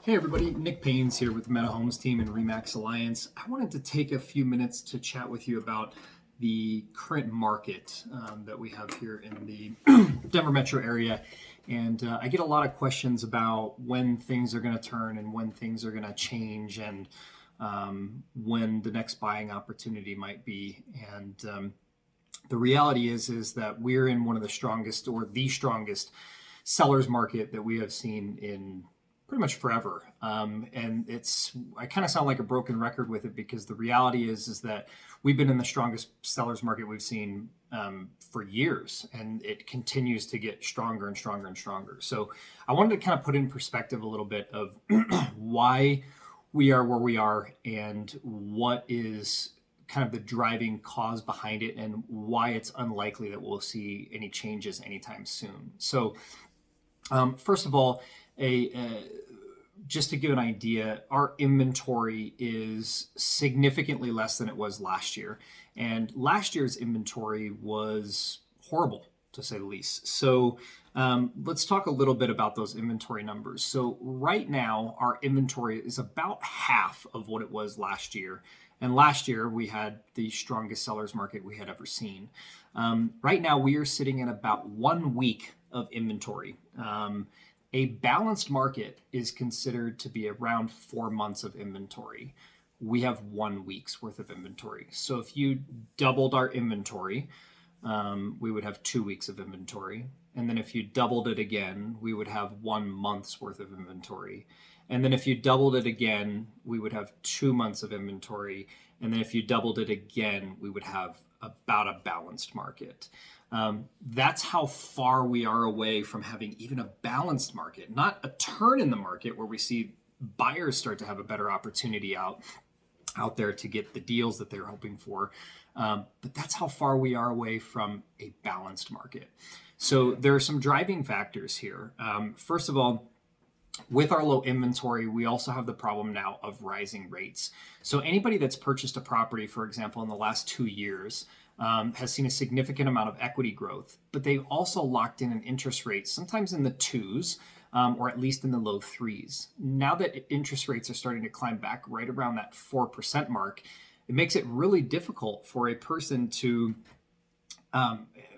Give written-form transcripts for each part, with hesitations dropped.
Hey everybody, Nick Paynes here with the Meta Homes team and Remax Alliance. I wanted to take a few minutes to chat with you about the current market that we have here in the Denver metro area. And I get a lot of questions about when things are going to turn and when things are going to change and when the next buying opportunity might be. And the reality is that we're in one of the strongest or the strongest sellers market that we have seen in pretty much forever. And I kind of sound like a broken record with it because the reality is that we've been in the strongest sellers market we've seen for years, and it continues to get stronger and stronger and stronger. So I wanted to kind of put in perspective a little bit of why we are where we are and what is kind of the driving cause behind it and why it's unlikely that we'll see any changes anytime soon. So first of all, just to give an idea, our inventory is significantly less than it was last year. And last year's inventory was horrible, to say the least. So let's talk a little bit about those inventory numbers. So right now, our inventory is about half of what it was last year. And last year, we had the strongest sellers market we had ever seen. Right now, we are sitting at about 1 week of inventory. A balanced market is considered to be around 4 months of inventory. We have 1 week's worth of inventory. So if you doubled our inventory, we would have 2 weeks of inventory. And then if you doubled it again, we would have 1 month's worth of inventory. And then if you doubled it again, we would have 2 months of inventory. And then if you doubled it again, we would have about a balanced market. That's how far we are away from having even a balanced market, not a turn in the market where we see buyers start to have a better opportunity out there to get the deals that they're hoping for. But that's how far we are away from a balanced market. So there are some driving factors here. First of all, with our low inventory, we also have the problem now of rising rates. So anybody that's purchased a property, for example, in the last 2 years, has seen a significant amount of equity growth, but they've also locked in an interest rate, sometimes in the twos, or at least in the low threes. Now that interest rates are starting to climb back right around that 4% mark, it makes it really difficult for a person to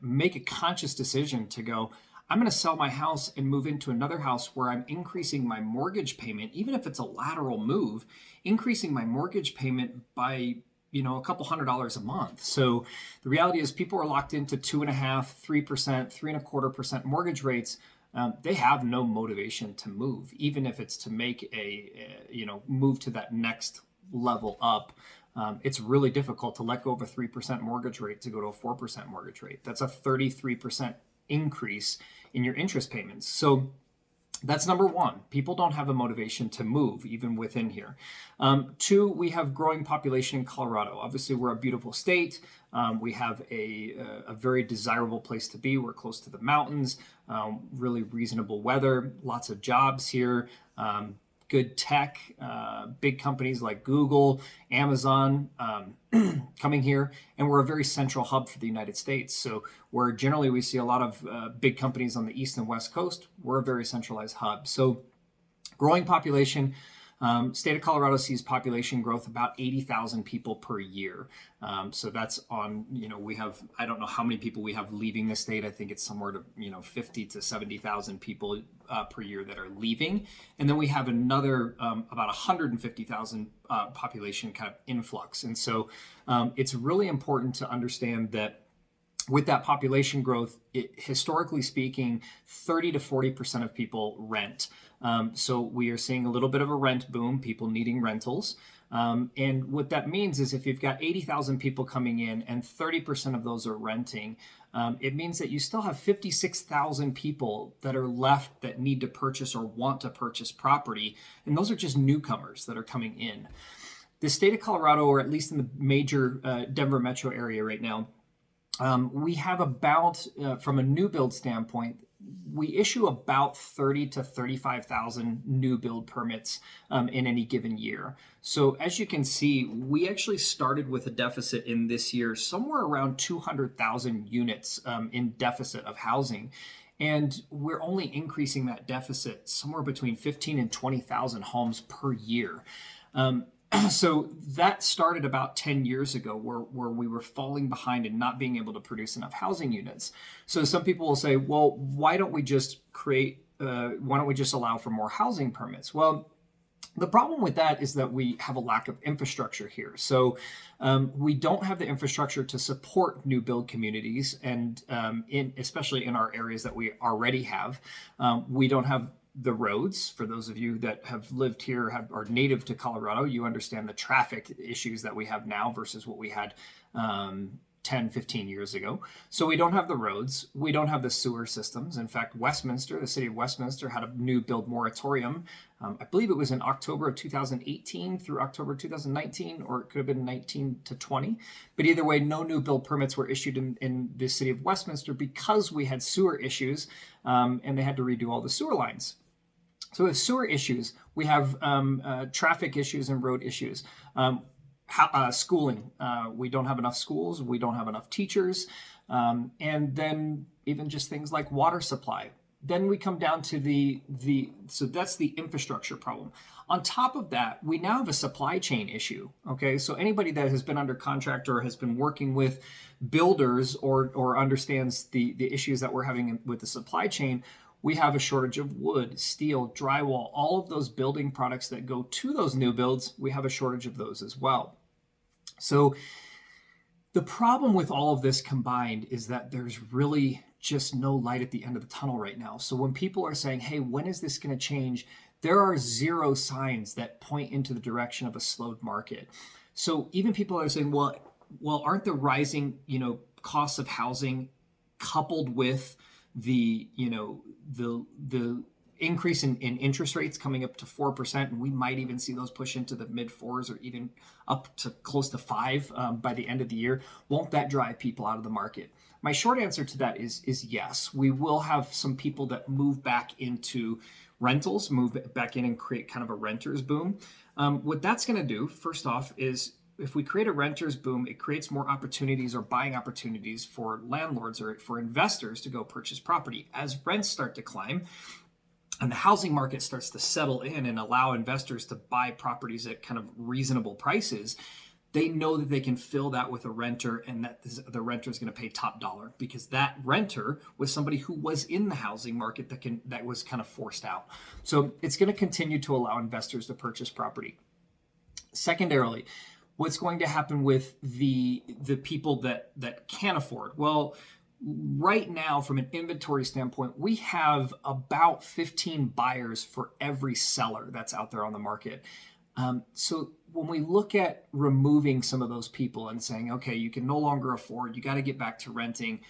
make a conscious decision to go, I'm going to sell my house and move into another house where I'm increasing my mortgage payment, even if it's a lateral move, increasing my mortgage payment by a couple $100 a month. So the reality is people are locked into 2.5%, 3%, 3.25% mortgage rates. They have no motivation to move, even if it's to make move to that next level up. It's really difficult to let go of a 3% mortgage rate to go to a 4% mortgage rate. That's a 33% increase in your interest payments. So that's number one. People don't have a motivation to move even within here. Two, we have growing population in Colorado. Obviously, we're a beautiful state. We have a very desirable place to be. We're close to the mountains, really reasonable weather, lots of jobs here, good tech, big companies like Google, Amazon coming here. And we're a very central hub for the United States. So where generally we see a lot of big companies on the East and West Coast, we're a very centralized hub. So growing population. State of Colorado sees population growth about 80,000 people per year. So that's on, we have, I don't know how many people we have leaving the state. I think it's somewhere to, 50 to 70,000 people per year that are leaving. And then we have another about 150,000 population kind of influx. And so it's really important to understand that with that population growth, historically speaking, 30 to 40% of people rent. So we are seeing a little bit of a rent boom, people needing rentals. And what that means is if you've got 80,000 people coming in and 30% of those are renting, it means that you still have 56,000 people that are left that need to purchase or want to purchase property. And those are just newcomers that are coming in. The state of Colorado, or at least in the major Denver metro area right now, we have about, from a new build standpoint, we issue about 30 to 35,000 new build permits in any given year. So as you can see, we actually started with a deficit in this year, somewhere around 200,000 units in deficit of housing. And we're only increasing that deficit somewhere between 15 and 20,000 homes per year. So that started about 10 years ago where we were falling behind and not being able to produce enough housing units. So some people will say, well, why don't we just allow for more housing permits? Well, the problem with that is that we have a lack of infrastructure here. So we don't have the infrastructure to support new build communities, and especially in our areas that we already have. We don't have the roads. For those of you that have lived here, are native to Colorado, you understand the traffic issues that we have now versus what we had 10, 15 years ago. So we don't have the roads. We don't have the sewer systems. In fact, Westminster, the city of Westminster, had a new build moratorium. I believe it was in October of 2018 through October 2019, or it could have been 19 to 20. But either way, no new build permits were issued in the city of Westminster because we had sewer issues, and they had to redo all the sewer lines. So with sewer issues, we have traffic issues and road issues. Schooling, we don't have enough schools, we don't have enough teachers, and then even just things like water supply. Then we come down to so that's the infrastructure problem. On top of that, we now have a supply chain issue. Okay, so anybody that has been under contract or has been working with builders or understands the issues that we're having with the supply chain, we have a shortage of wood, steel, drywall, all of those building products that go to those new builds. We have a shortage of those as well. So the problem with all of this combined is that there's really just no light at the end of the tunnel right now. So when people are saying, hey, when is this going to change? There are zero signs that point into the direction of a slowed market. So even people are saying, well, aren't the rising, costs of housing coupled with the increase in interest rates coming up to 4%, and we might even see those push into the mid 4s or even up to close to 5 by the end of the year. Won't that drive people out of the market? My short answer to that is yes. We will have some people that move back into rentals, move back in and create kind of a renter's boom. What that's going to do, first off, is if we create a renter's boom, it creates more opportunities or buying opportunities for landlords or for investors to go purchase property. As rents start to climb and the housing market starts to settle in and allow investors to buy properties at kind of reasonable prices, they know that they can fill that with a renter, and that the renter is going to pay top dollar because that renter was somebody who was in the housing market that was kind of forced out. So it's going to continue to allow investors to purchase property. Secondarily, what's going to happen with the people that can't afford? Well, right now, from an inventory standpoint, we have about 15 buyers for every seller that's out there on the market. So when we look at removing some of those people and saying, okay, you can no longer afford, you got to get back to renting,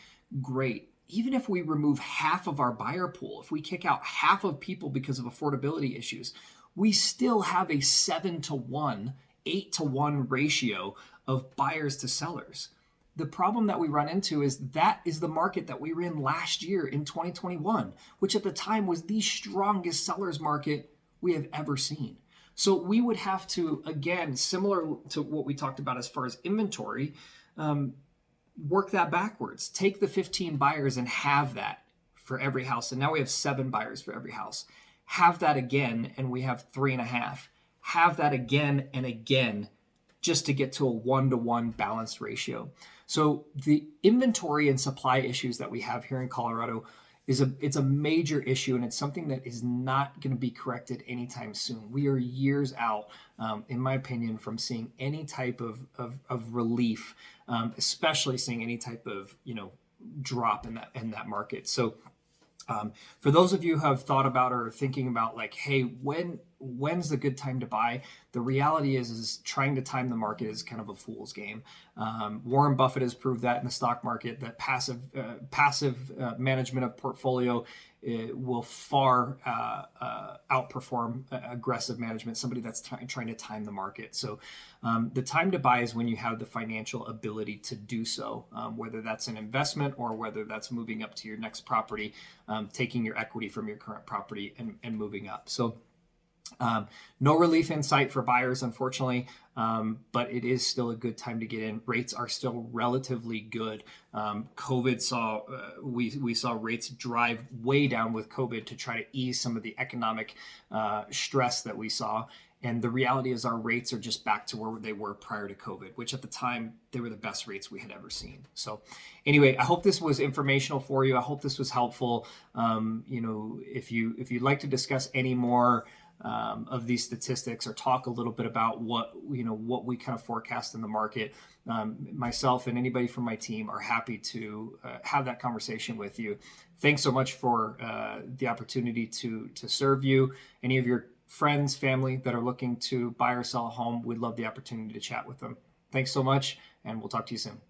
great. Even if we remove half of our buyer pool, if we kick out half of people because of affordability issues, we still have a 7-to-1, 8-to-1 ratio of buyers to sellers. The problem that we run into is that is the market that we were in last year in 2021, which at the time was the strongest sellers market we have ever seen. So we would have to, again, similar to what we talked about as far as inventory, work that backwards. Take the 15 buyers and have that for every house. And now we have 7 buyers for every house. Have that again, and we have 3.5. Have that again and again, just to get to a 1-to-1 balanced ratio. So the inventory and supply issues that we have here in Colorado it's a major issue, and it's something that is not going to be corrected anytime soon. We are years out, in my opinion, from seeing any type of relief, especially seeing any type of drop in that market. So for those of you who have thought about or are thinking about like, hey, when's the good time to buy? The reality is trying to time the market is kind of a fool's game. Warren Buffett has proved that in the stock market, that passive management of portfolio will far outperform aggressive management, somebody that's trying to time the market. So the time to buy is when you have the financial ability to do so, whether that's an investment or whether that's moving up to your next property, taking your equity from your current property and moving up. So No relief in sight for buyers, unfortunately, but it is still a good time to get in. Rates are still relatively good. COVID saw we saw rates drive way down with COVID to try to ease some of the economic stress that we saw. And the reality is our rates are just back to where they were prior to COVID, which at the time they were the best rates we had ever seen. So anyway, I hope this was informational for you. I hope this was helpful. If you'd like to discuss any more of these statistics or talk a little bit about what we kind of forecast in the market, myself and anybody from my team are happy to have that conversation with you. Thanks so much for the opportunity to serve you. Any of your friends, family that are looking to buy or sell a home, we'd love the opportunity to chat with them. Thanks so much, and we'll talk to you soon.